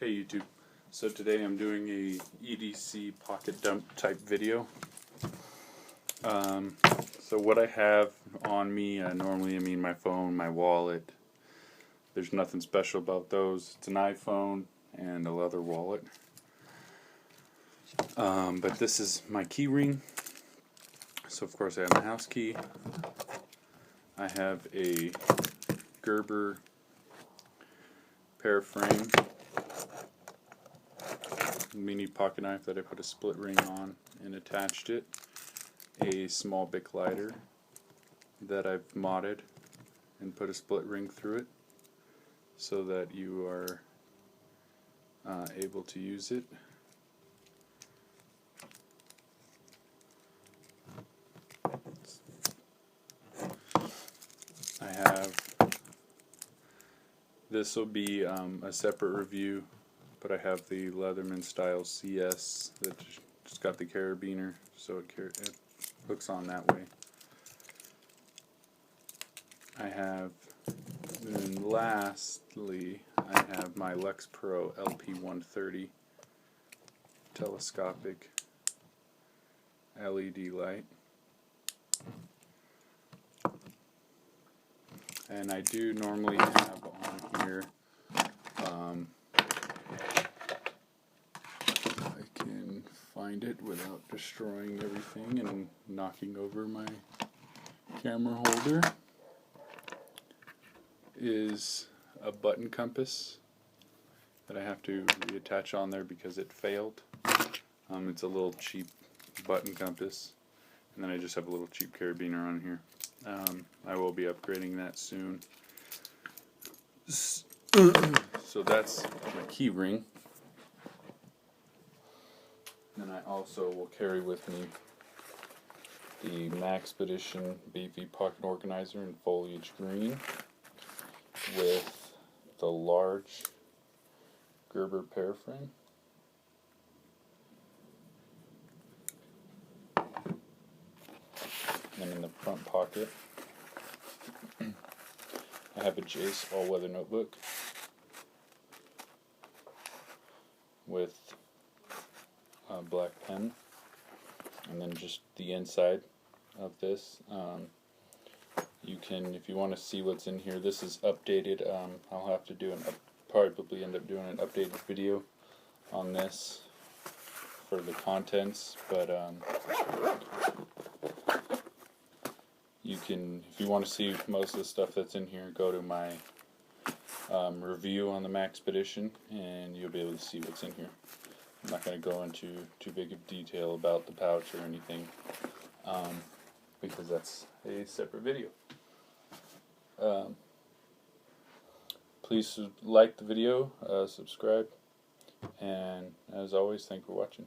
Hey YouTube, so today I'm doing a EDC pocket dump type video. So what I have on me, normally my phone, my wallet, there's nothing special about those. It's an iPhone and a leather wallet. But this is my key ring. So of course I have my house key. I have a Gerber pear frame mini pocket knife that I put a split ring on and attached it, a small Bic lighter that I've modded and put a split ring through it so that you are able to use it. I have, this will be a separate review, but I have the Leatherman style CS that just got the carabiner, so it hooks on that way. I have, and lastly, I have my Lex Pro LP130 telescopic LED light. And I do normally have on here, I can find it without destroying everything and knocking over my camera holder, is a button compass that I have to reattach on there because it failed. It's a little cheap button compass, and then I just have a little cheap carabiner on here. I will be upgrading that soon. So that's my key ring. And I also will carry with me the Maxpedition BV Pocket Organizer in foliage green with the large Gerber pear frame. And in the front pocket, I have a Jace all-weather notebook with a black pen, and then just the inside of this. You can, if you want to see what's in here, this is updated. I'll have to do probably end up doing an updated video on this for the contents, but you can, if you want to see most of the stuff that's in here, go to my review on the Maxpedition and you'll be able to see what's in here. I'm not going to go into too big of detail about the pouch or anything because that's a separate video. Please like the video, subscribe, and as always, thank you for watching.